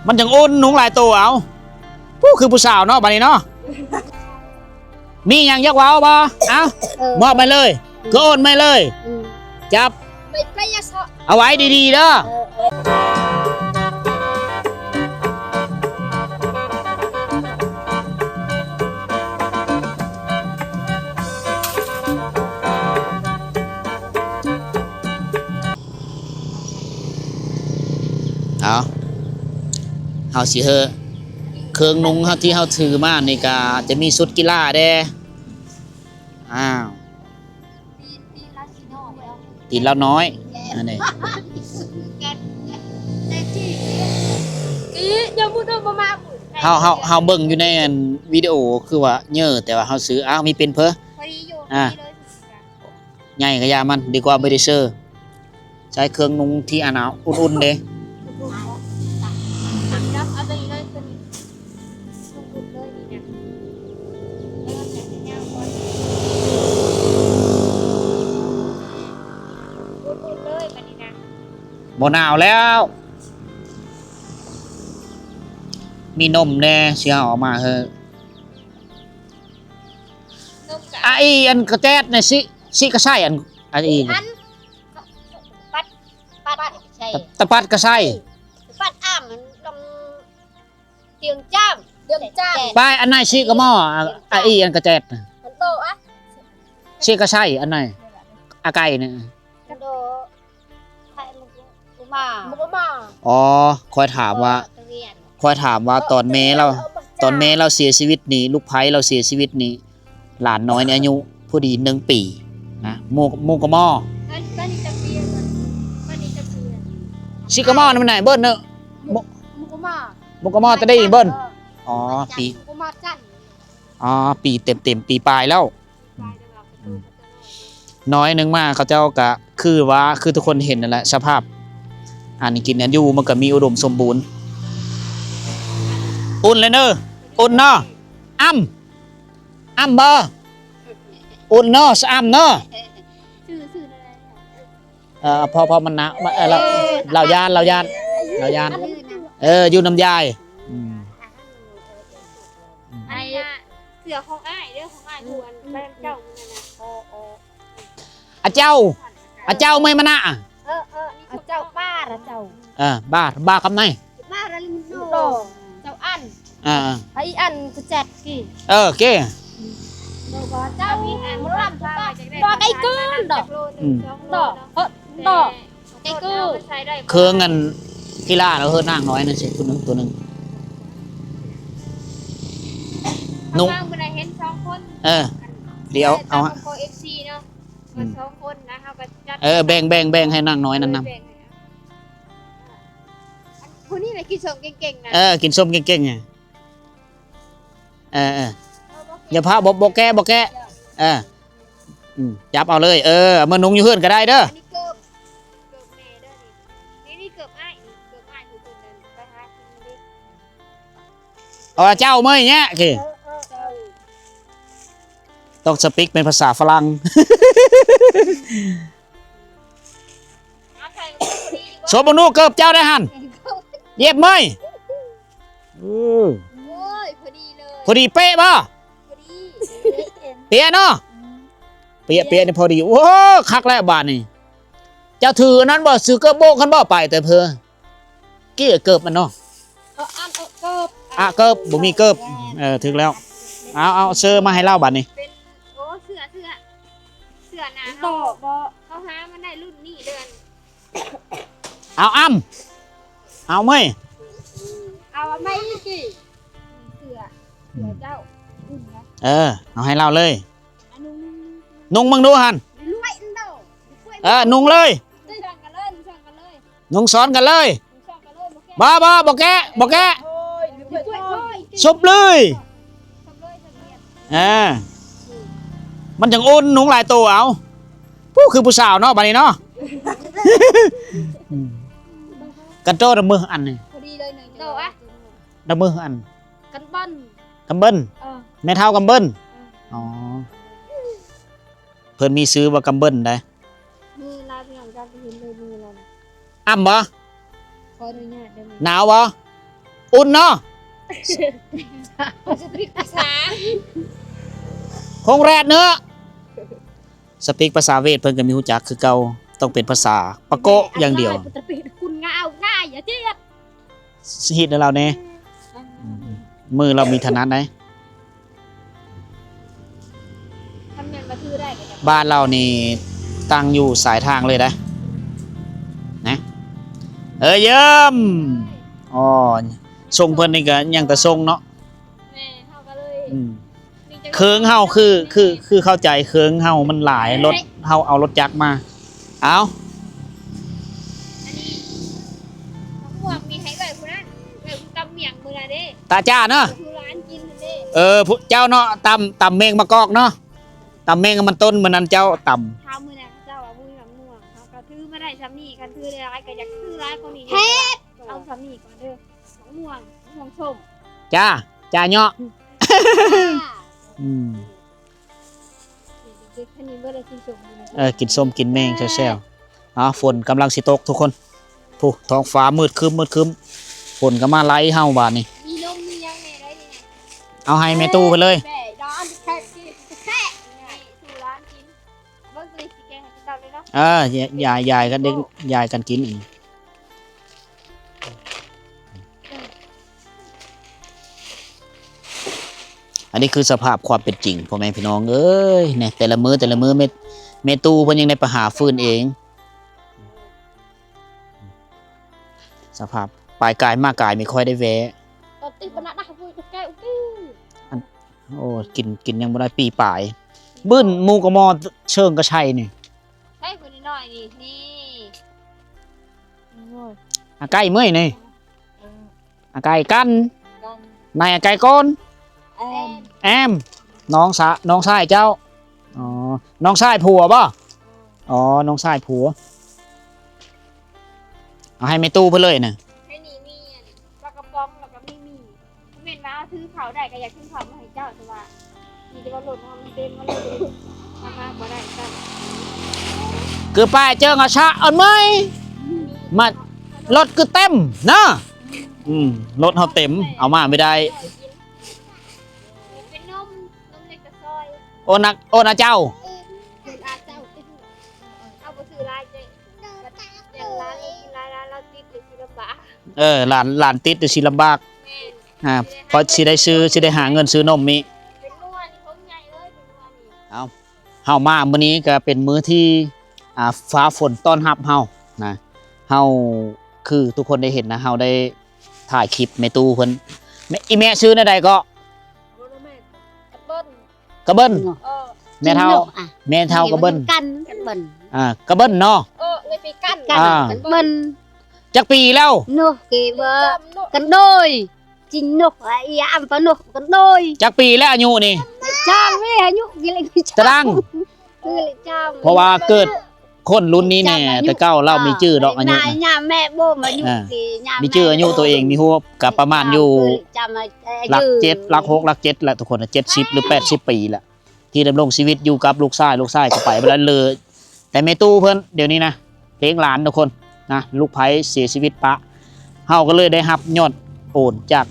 มันจังอุ่นหนุ่งหลายตัวเอาผู้คือผู้สาวเนาะบัดนี้เนาะมีอย่างยักว้าวบ่เอามอบมาเลยก็โอนมาเลยจับเอาไว้ดีๆเด้อเฮาสิเฮอเครื่องนุ่งเฮาที่เฮาถือมานี่ก็จะมีชุดกีฬาเด้ตีนเราน้อยอันนี้เฮาเบิ่งอยู่ในวิดีโอคือว่าเยอะแต่ว่าเฮาซื้อมีเป็นเพอใหญ่ก็ยามันดีกว่าบ่ได้ซื้อใช้เครื่องนุ่งที่หนาวอุ่นๆเด้บ่หนาวแล้วมีนมแน่เสียออกมาเฮ้อันกระแจดเนี่ยสิกระไส้อันอีตะปัดกระไส้ปัดอ้ามมันลงเตียงจ้ำไปอันไหนสิกระหม้ออันกระแจดมันโตอ่ะสิกระไส้อันไหนไก่เนี่ยมาอ๋อคอยถามว่าตอนแม่เราเสียชีวิตนี่ลูกไผ่เราเสียชีวิตนี่หลานน้อยเนี่ยอายุพอดี1 ปีนะมูกระหม้อชิกระหม้อนั่นมันไหนเบิ้ลเนอะมูกระหม้อจะได้อีกเบิ้ลปีเต็มปีปลายแล้วน้อยนึงมากเขาเจ้ากะคือทุกคนเห็นนั่นแหละสภาพนี่กินอยู่มันก็มีอุดมสมบูรณ์อุ่นเลยเนอะอุ่นเนาะอ้ำเบอร์อุ่นเนาะอ้ำเนาะพอมันหนาวเรายานอยู่น้ำยายไอเสือของอ้ายเรื่องของอ้ายดูอันแม่เจ้าอาเจ้าไม่มานะเจ้าป้าละเจ้าบ้าคำไหนป้าละลิมโดเจ้าอันไออันกูแจกกี่เก้เจ้ามีอันมันรำดอกไอ้ก้อนดอกไอ้ก้อนเครื่องเงินกีฬาเรานางน้อยนั่นสิตัวหนึ่งนุ่งเห็น2 คนเดี๋ยวเอาFC เนาะ2 คนนะครับแบ่งให้นางน้อยนั่นนำคนนี้เลยกินส้มเก่งๆนะกินส้มเก่งๆไงอย่าพาบอกแกจับเอาเลยมานุ่งอยู่เฮือนก็ได้เด้อนี่เกือบแม่เด้อนี่เกือบอ้ายคือคนเดินไปหากินดิเจ้าเมื่อยเนี้ยคือต้องสปีกเป็นภาษาฝรั่งโซบนูเกือบเจ้าได้หันเย็บเมื่อยพอดีเป๊ะป่ะเปียเนาะเปียนี่พอดีโอ้คักแล้วบาทนี่เจ้าถือนั้นบ่ซื้อเกิบโบกขันบ่ไปแต่เพอกี้เกิบมันเนาะเกิบบ่มีเกิบถึงแล้วเอาเสื้อมาให้เล่าบาทนี่เสื้อนะเขาหามันได้รุ่นนี้เดือนเอาไม่เอาไม่กี่เสื้อเจ้าเอาให้เล่าเลยนุ่งมึงดูหันนุ่งเลยนุ่งซ้อนกันเลยบ้าบอกแกซุบเลยมันจังอุ่นนุ่งหลายตัวเอาผู้คือผู้สาวเนาะบัดนี้เนาะกันโจ้ดมืออันนี่ดมืออันกันเบิ้ลแม่เท่ากำเบิ้ลเพิ่นมีซื้อว่ากำเบิ้ลได้อ้ำบ่ ขออนุญาตได้ไหม หนาวบ่อุ่นเนาะ สปีกภาษา คงแรดเนื้อสปีกภาษาเวทเพิ่นก็มีฮู้จักคือเก่าต้องเป็นภาษาปะโกะอย่างเดียว สปีกคุณง่ายง่ายอย่าเจี๊ยบ ฮิตให้เราแน่มือเรามีถนัดไหน ทำเงินมาถือได้ก็จะ บ้านเรานี่ตั้งอยู่สายทางเลยนะเยี่ยมอ๋อทรงเพิ่นนี่ก็ยังแต่ทรงเนาะ แม่เฮาก็เลย เคิงเฮาคือเข้าใจเคิงเฮามันหลายรถเฮาเอารถจักรมาเอา อันนี้มะม่วงมีให้เลยคุณนั่นเลยคุณกำเมียงมือนะเด้ ตาจ้าเนาะ คือร้านกินเด้ ผู้เจ้าเนาะตำเมงมะกอกเนาะตำเมงมันต้นมันนั้นเจ้าต เท้ามือนะเจ้าว่ามือมะม่วงเขาก็ถือมาได้ซ้ำนี่กันถือได้ร้ายก็อยากถือร้ายคนนี้เฮ็ดเอาซ้ำนี่ก่อนเด้อมะม่วงส้ม ำจ้าเนาะอืม เด็กคนนี้บ่ได้กินส้มนะ กินส้มกินแมงแซวๆฝนกำลังสิตกทุกคนผู้ท้องฟ้ามืดครึมฝนก็มาไล่เฮาบาดนี้ มีนมมียังไงได้นี่ เอาให้แม่ตู้ไปเลย แม่ร้านแค่กินแค่ถือร้านกินเบิ่งสิสิแกงให้กินตามเลยเนาะ ยายกันเด็กยายกันกินอีกอันนี้คือสภาพความเป็นจริงพ่อแม่พี่น้องเอ้ยเนี่ยแต่ละมื้อเมตูเพิ่นยังได้ไปหาฟืนเอง สภาพปลายกายมากกายไม่ค่อยได้แวะ ตอนตีปนัดนะพูดแก้วกิ้ว โอ้กินยังบ่ได้ปีปลายบึ้นหมูกระมอเชิงกระชัยนี่ ให้คนนิดหน่อยนี่ อาไก่เมื่อยนี่อาไก่กันนายอาไก่ก้นแอมน้องชายเจ้าอ๋อน้องชายผัวป่ะอ๋อน้องชายผัวเอาให้แม่ตู้เพื่อเลยนะ ให้นี่มีปลากระป๋องแล้วก็มีเม่นว่าถือเขาได้ก็อยากถือเขามาให้เจ้าแต่ว่านี่จะว่าหล่นมันเต็มมันเลยมาบ่ได้กัน คือป้ายเจิงอาชะเอาไหมมารถคือเต็มนะรถเขาเต็มเอามาไม่ได้ เป็นนมเล็กกระซอย โอนะเจ้า คืออาเจ้าเอาไปซื้อลายเจ๊อย่างร้านเราติดหรือศิลปะ หลานติดแต่สิลำบาก แม่ เพราะสิได้หาเงินซื้อนมมี เป็นนวลนี่เขาใหญ่เลยเป็นนวลนี่ เฮามามื้อนี้ก็เป็นมื้อที่ฟ้าฝนต้อนรับเฮานะเฮาคือทุกคนได้เห็นนะเฮาได้ถ่ายคลิปแม่ตู้เพิ่นอีแม่ชื่อใดก็ กระเบิ้ล กระเบิ้นแม่เฒ่ากระเบิ้น กันเบิ้น กระเบิ้นเนาะ เลยไปกั้น กันเบิ้น จักปีแล้ว นกเกเบอกันโดยจินนกไอ้อัมปนกกันโดย จักปีแล้วอายุนี่ จามไม่อายุกี่เลย ตะดัง คือจาม เพราะว่าเกิดคนรุ่นนี้แน่แต่เก้าเรามีชื่อดอกอายุ นายย่าแม่โบมาอยู่กี่ย่า มีชื่ออายุตัวเองมีฮู้กับประมาณอยู่ จาม หลัก7หลัก6หลัก7แหละทุกคน70หรือ80ปีแหละที่ดำรงชีวิตอยู่กับลูกชายก็ไปแล้วเลยแต่แม่ตู้เพิ่นเดี๋ยวนี้นะเลี้ยงหลานทุกคนนะลูกไผเสียชีวิตปะเฮาก็เลยได้รับยอดโอนจาก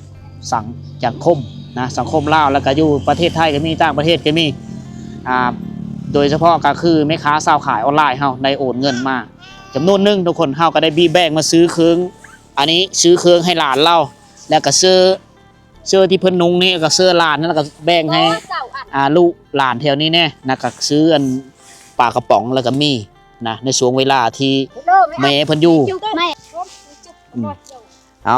สังคมนะสังคมลาวแล้วก็อยู่ประเทศไทยก็มีต่างประเทศก็มีโดยเฉพาะก็คือแม่ค้าสาวขายออนไลน์เฮาได้โอนเงินมาจำนวนหนึงทุกคนเฮาก็ได้บีแบ่งมาซื้อเครื่องอันนี้ซื้อเครื่องให้หลานเราแล้วก็ซื้อที่เพิ่นนุงนี่ก็ซื้อหลานนั่นแล้วก็แบ่งให้ลูกหลานแถวนี้แน่นะก็ซื้ออันปลากระป๋องแล้วก็มีนะในช่วงเวลาที่แม่เพิ่นอยู่ ไม่ เอา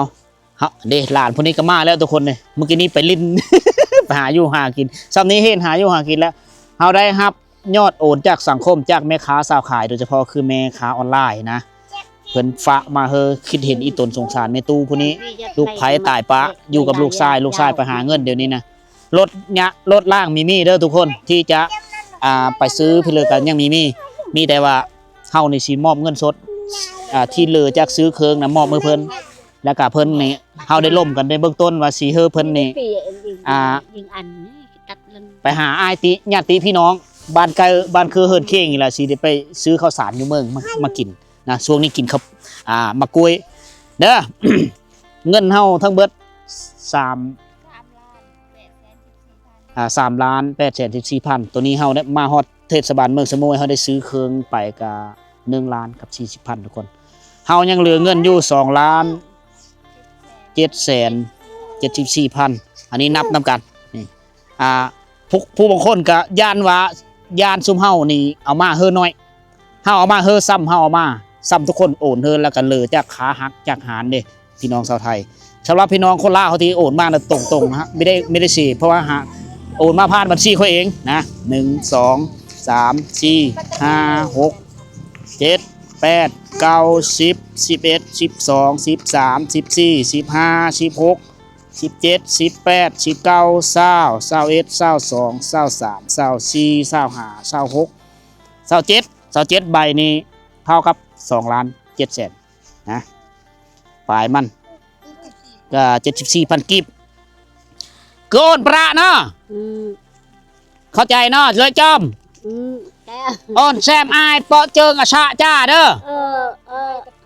เด้หลานพวกนี้ก็มาแล้วทุกคนเลยเมื่อกี้นี้ไปลิ้น ไปหาอยู่หากินซ้ำนี้เห็นหาอยู่หากินแล้วเฮาได้รับยอดโอนจากสังคมจากแม่ค้าสาวขายโดยเฉพาะคือแม่ค้าออนไลน์นะเพิ่นฝากมาคิดเห็นอีตนสงสารแม่ตู้ผู้นี้ลูกไผตายปะอยู่กับลูกชายไปหาเงินเดี๋ยวนี้นะรถล่างมีเด้อทุกคนที่จะไปซื้อพิเลกันยังมีแต่ว่าเฮานี่สิมอบเงินสดที่เหลือจากซื้อเครื่องนะมอบมือเพิ่นแล้วก็เพิ่นนี่เฮาได้ล่มกันในเบื้องต้นว่าสิเฮอเพิ่นนี่ยิงอันตัดลัน ไปหาอ้ายติญาติพี่น้องบ้านคือเฮินเข่งนี่ล่ะสิได้ไปซื้อข้าวสารอยู่เมืองมากินนะช่วงนี้กินข้าวมะกล้วย เด้อ เงินเฮาทั้งเบิด3,814,000ตัวนี้เฮาได้มาฮอดเทศบาลเมืองสมุยเฮาได้ซื้อเครื่องไปกับ1,40,000ทุกคนเฮายังเหลือเงินอยู่2,774,000อันนี้นับนํกันนี่ผู้บางคนก็ย่านว่าย่านซุมเฮานี่เอามาเฮอน้อยเฮาเอามาเฮอซ้ำเฮาเอามาซ้ำทุกคนโอนเฮอแล้วกันเลยจากขาหักจากหารเด้พี่น้องชาวไทยสำหรับพี่น้องคนลาวเขาที่โอนมาตรงๆฮะไม่ได้สิเพราะว่าโอนมาผ่านบัญชีเขาเองนะ1 2 3 4 5 6 7 8 9 10 11 12 13 14 15 16 17 18 19 20 21 22 23 24 25 26 27ใบนี้เท่ากับ2,700,000นะปลายมันก็74,000กีบโกนประเนาะเข้าใจเนาะเลยจอมอ่อนแซมอายเปาะเจิงอาชาจ้าเด้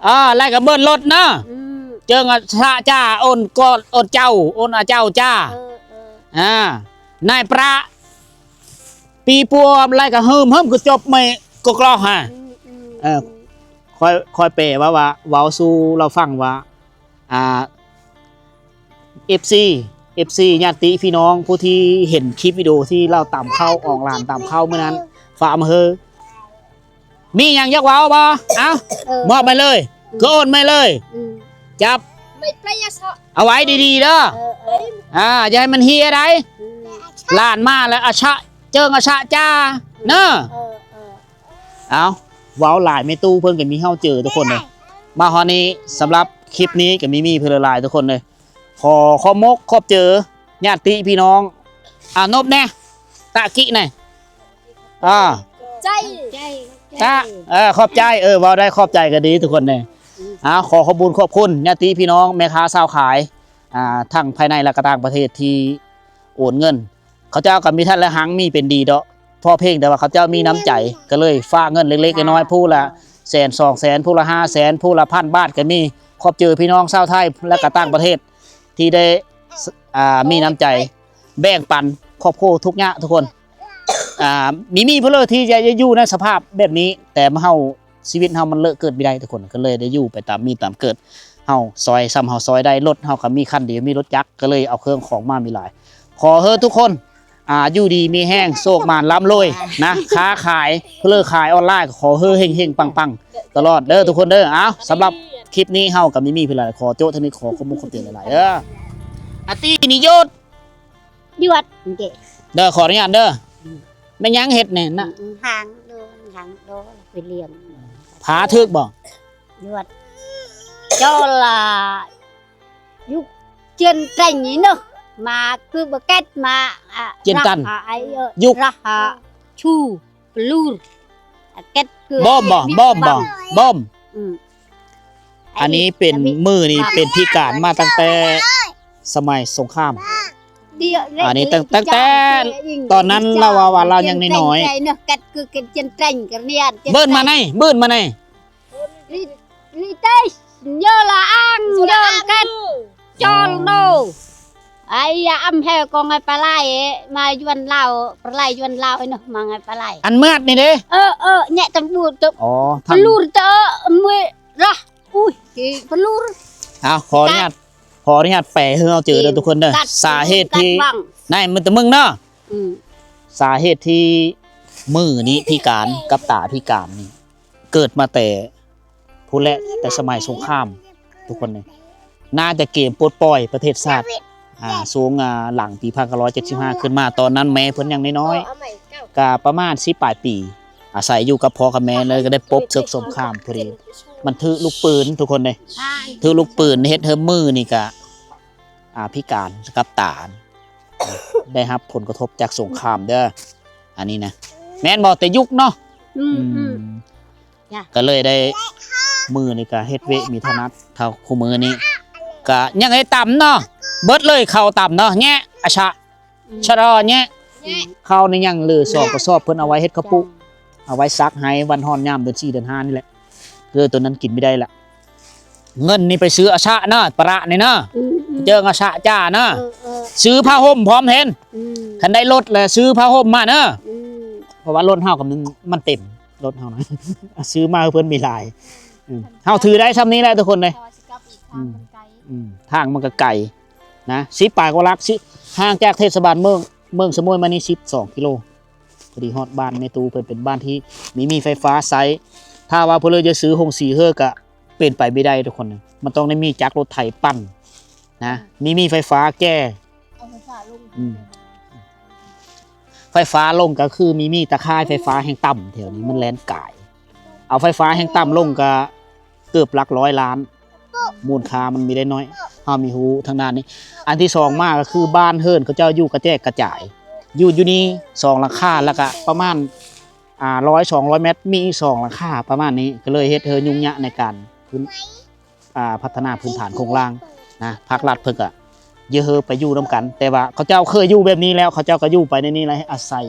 อไล่กับเบิ้ลรถเนาะเจิงอาชาจ้าโอนก็โอนเจ้าโอนอาเจ้าจ้านายประปีปัวไล่กับเฮิมก็จบไม่ก็กล้อฮะคอยเปว่าเว้าสู้เราฟังว่าFC ญาติพี่น้องผู้ที่เห็นคลิปวิดีโอที่เราตามเข้าออกลานตามเข้าเมื่อนั้นฝากมาเฮอมีอย่างยักเว้าบ่เอามอบมาเลยก็โอนมาเลยจับเอาไว้ดีๆเด้ออย่าให้มันเฮียได้ลานมาแล้วอาชะเจิงอาชะจ้าเนอะเอาเว้าหลายไม่ตู้เพิ่นก็มีเฮาเจอทุกคนเลยมาฮอนี้สำหรับคลิปนี้ก็มีเพิ่นหลายทุกคนเลยขอขอบมกขอบเจอญาติพี่น้องนบแน่ตะกี้หน่อยใจขอบใจเว้าได้ขอบใจก็ดีทุกคนเลยขอขอบคุณญาติพี่น้องแม่ค้าชาวขายทั้งภายในและก็ต่างประเทศที่โอนเงินเขาเจ้ากับมีท่านและหังมีเป็นดีเดาะพ่อเพ่งแต่ว่าเขาเจ้ามีน้ำใจก็เลยฝากเงินเล็กๆน้อยๆผู้ละ100,000 200,000ผู้ละ500,000ผู้ละ1,000 บาทก็มีขอบเจอพี่น้องชาวไทยและก็ต่างประเทศที่ได้มีน้ำใจแบ่งปันครอบครัวทุกอย่างทุกคนมีเพื่อที่จะอยู่ในสภาพแบบนี้แต่เฮาชีวิตเฮามันเลอะเกิดไม่ได้ทุกคนก็เลยได้อยู่ไปตามมีตามเกิดเฮาซอยซ้ำเฮาซอยได้รถเฮาก็มีคันเดียวมีรถจักรก็เลยเอาเครื่องของมามีหลายขอเฮอทุกคนอยู่ดีมีแห้งโศกมานล้ำรวยนะค้าขายเพื่อขายออนไลน์ขอเฮอเฮงๆปังๆตลอดเด้อทุกคนเด้อสำหรับคลิปนี้เฮากับมีเพื่อขอโจ้ท่านนี้ขอขอบคุณขอบเตือนหลายๆอาตีนิยศเด้อขออนุญาตเด้อไม่ยั้งเห็ดเนี่ยนะหางโดไปเรียนผาทึกบ่ยวดเจ้าล่ะยุคเจียนใจนี่เนอะมาคือบเก็ตมาเจียนตันยุคชูปลูรเก็ตคือบ้อมอันนี้เป็นมือนี่เป็นพิการมาตั้งแต่สมัยสงครามอันนี้ตั้งแต่ตอนนั้นเราว่าเรายังน้อยเบิ้ลมาไหนลีเตยเยอะละอังเยอะกันจอลโนไอ้อำเภอกองไอ้ปลาไหลมายวนลาวปลาไหลยวนลาวไอ้เนาะมาไงปลาไหลอันเมื่อนี่เด้เนี่ยตำรวจพลูรเตอเมื่อละอุ้ยพลูรขออนุญาตแปลให้เราเจอเด้อทุกคนเด้อสาเหตุที่นายมันแต่มึงเนาะสาเหตุที่มือนี้พิการกับตาพิการนี่เกิดมาแต่พูดแล้วแต่สมัยสงครามทุกคนเนี่ยน่าจะเกมปลดปล่อยประเทศชาติสูงหลังปี1975ขึ้นมาตอนนั้นแม่เพิ่นยังน้อยๆก็ประมาณ10 ปลายปีอาศัยอยู่กับพ่อกับแม่เลยก็ได้พบศึกสงครามพอดีมันถือลูกปืนทุกคนเลยถือลูกปืนเฮ็ดเฮอมือนี่ก็พิการกับตาได้รับผลกระทบจากสงครามเด้ออันนี้นะแม่นบอกแต่ยุคเนาะก็เลยได้มือนี่ก็เฮ็ดเวมีถนัดเท่าคู่มือนี้ก็ยังไงต่ำเนาะเบิดเลยเข่าต่ำเนาะแง่อาชะชะรอแง่เข้าในยังเหลือสอบกระสอบเพิ่นเอาไว้เฮ็ดข้าวปุเอาไว้ซักให้วันฮ้อนยามเดือน4 เดือน5นี่แหละตัวนั้นกินไม่ได้ละ เงินนี่ไปซื้ออาชะเนาะประนี่เนาะเจออาชะจ้าเนาะซื้อผ้าห่มพร้อมเห็นคันได้รถแล้วซื้อผ้าห่มมาเนาะเพราะว่ารถเฮากับมันเต็มรถเฮานะ ซื้อมาเพิ่นมีหลายเฮาถือได้ซ้ำนี้แหละทุกคนเลยทางมันก็ไกลนะ10 ปลายกว่าลักห่างจากเทศบาลเมืองสมุยมานี่12 กิโลพอดีฮอดบ้านในตู้เพิ่นเป็นบ้านที่มีไฟฟ้าใช้ถ้าว่าเพิ่นเลยจะซื้อหงสีเฮอก็เป็นไปไม่ได้ทุกคนนะมันต้องได้มีจักรรถไถปั่นนะมีไฟฟ้าแก้เอาไฟฟ้าลง ไฟฟ้าลงก็คือมีตะข่ายไฟฟ้าแห่งต่ำแถวนี้มันแล่นกายเอาไฟฟ้าแห่งต่ำลงก็เกือบหลัก100 ล้านมูลค่ามันมีได้น้อยเฮามีฮู้ทางด้านนี้อันที่สองมากก็คือบ้านเฮิรนเขาเจ้าอยู่กระแจกกระจายอยู่นี่2 หลังคาแล้วก็ประมาณ100-200 เมตรมี2 หลังคาประมาณนี้ก็เลยเฮ็ดเธอยุ่งยากในการพัฒนาพื้นฐานโครงล่างนะภาครัฐเพิ่นก็เยอะไปอยู่นํกัน แต่ว่าเขาเจ้าเคยอยู่แบบนี้แล้วเขาเจ้าก็อยู่ไปในนี้แหละอาศัย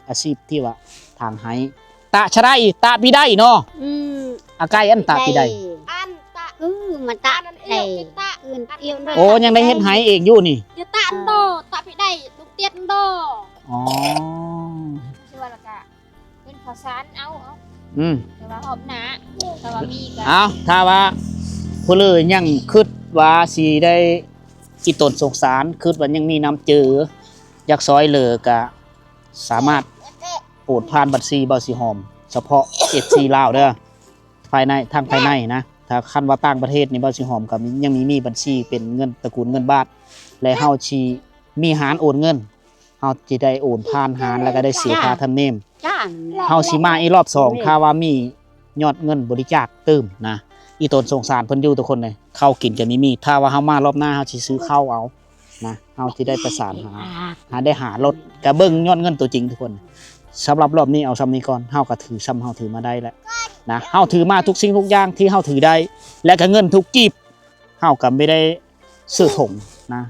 อาชีพที่ว่าทางไห้ตะชะได้ตะพี่ได้เนาะอาไกอันตะพี่ได้อันตะมันตะได้เอียว โอ้ยังได้เฮ็ดไห้เองอยู่นี่จะตะอันโตตะพี่ได้ลูกเตี้ยนโตอ๋อชื่อว่าละกะเป็นภาษาเอาแต่ว่าหอมหนาแต่ว่ามีกันเอาถ้าว่าผู้เลยยังคิดว่าสิได้อีตนสงสารคิดว่ายังมีน้ำเจืออยากซอยเหลือก็สามารถโอนผ่านบัญชีบ่สิหอมเฉพาะ FC ลาวเด้อภายในทางภายในนะถ้าคันว่าต่างประเทศนี่บ่สิหอมก็ยังมีบัญชีเป็นเงินตระกูลเงินบาทและเฮาสิมีหารโอนเงินเฮาสิได้โอนผ่านหารแล้วก็ได้เสียค่าธรรมเนียมเฮาสิมาอีกรอบ2ถ้าว่ามียอดเงินบริจาคเติมนะอีตนสงสารเพิ่นอยู่ทุกคนเลยข้าวกินก็มีถ้าว่าเฮามารอบหน้าเฮาสิซื้อข้าวเอานะเฮาสิได้ประสานหาได้หารถก็เบิ่งยอดเงินตัวจริงทุกคนสำหรับรอบนี้เอาซ้ำนี้ก่อนเฮาก็ถือซ้ำเฮาถือมาได้แล้วนะเฮาถือมาทุกสิ่งทุกอย่างที่เฮาถือได้และก็เงินทุกกีบเฮาก็ไม่ได้ซื้อถงนะ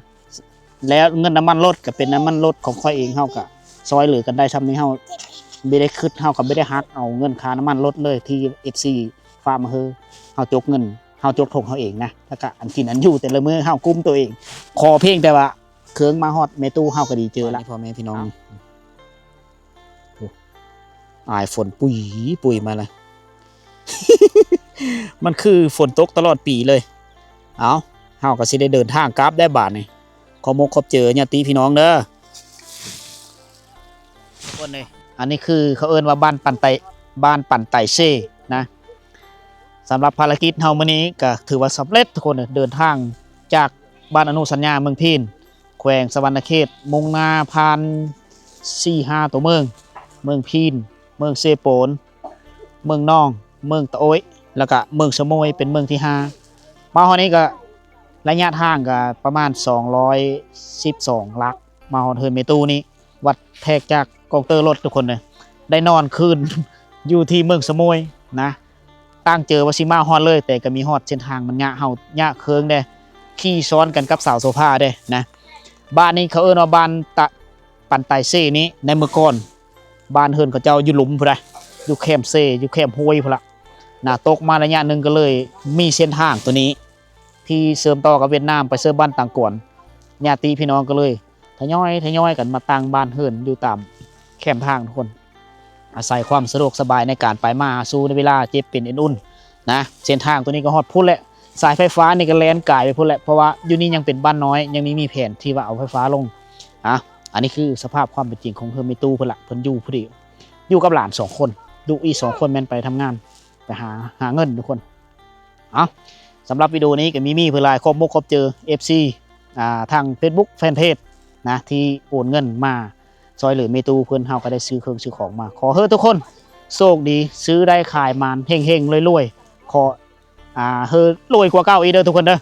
แล้วเงินน้ำมันรถก็เป็นน้ำมันรถของค่อยเองเฮาก็ซอยเหลือกันได้ซ้ำนี้เฮาไม่ได้คิดเฮาก็ไม่ได้ฮักเอาเงินค่าน้ำมันรถเลยที่ FC ฝากมาเฮาเฮาจกเงินเฮาจกถงเฮาเองนะแล้วก็อันกินอันอยู่แต่ละมื้อเฮากุ้มตัวเองขอเพียงแต่ว่าเครื่องมาฮอดแม่ตู้เฮาก็ดีเจอละพ่อแม่พี่น้องอายฝนปุยมาเลย มันคือฝนตกตลอดปีเลยเอาเฮาก็สิได้เดินทางกลับได้บาดนี่ขอมกขอบเจอญาติพี่น้องเด้อคนนี้อันนี้คือเขาเอิ้นว่าบ้านปั่นไตเซ่นะสำหรับภารกิจเฮามื้อนี้ก็ถือว่าสำเร็จทุกคนเดินทางจากบ้านอนุสัญญาเมืองพีนแขวงสวรรณเขตมุ่งหน้าผ่าน 4-5 ตัวเมืองพีนเมืองเซโปนเมืองนองเมืองตะโอยแล้วก็เมืองสมุยเป็นเมืองที่5มาฮอดนี้ก็ระยะทางก็ประมาณ212 ลักมาฮอดเฮินเมตูนี้วัดแทกจากกองเตอร์รถทุกคนเลยได้นอนคืน อยู่ที่เมืองสมุยนะตั้งเจอว่าสิมาฮอดเลยแต่ก็มีฮอดเส้นทางมันยะเฮายะเคิงเด้ขี่ซ้อนกันกับสาวโซฟาเด้นะบ้านนี้เขาเอิ้นว่าบ้านปั่นไตเซ่นี้ในเมื่อก่อนบ้านเฮิรนเขาเจ้าอยู่หลุมพุ่นน่ะอยู่แคมเซ่อยู่แคมห้วยพุ่นละน่ะตกมาระยะนึงก็เลยมีเส้นทางตัวนี้ที่เสริมต่อกับเวียดนามไปเสริมบ้านต่างกวนญาติพี่น้องก็เลยทยอยกันมาตั้งบ้านเฮิรนอยู่ตามแคมทางทุกคนอาศัยความสะดวกสบายในการไปมาสู่ในเวลาเจ็บเป็นอุ่นนะเส้นทางตัวนี้ก็ฮอดพุ่นแหละสายไฟฟ้านี่ก็แล่นกายไปพุ่นแหละเพราะว่าอยู่นี่ยังเป็นบ้านน้อยยังมีแผนที่ว่าเอาไฟฟ้าลงอันนี้คือสภาพความเป็นจริงของเฮิรนเมตูพุ่นละเพิ่นอยู่พอดีอยู่กับหลาน2 คนดูอี2 คนแม่นไปทำงานไปหาเงินทุกคนสำหรับวิดีโอนี้ก็มีเพื่อลายครบมุกครบเจอ FC ทาง Facebook แฟนเพจนะที่โอนเงินมาซอยเหลือเมตูเพื่อนเฮาก็ได้ซื้อเครื่องซื้อของมาขอเฮ้ทุกคนโชคดีซื้อได้ขายมานเฮงๆรวยๆขอเฮ้รวยกว่าเก่าอีกเด้อทุกคนเด้อ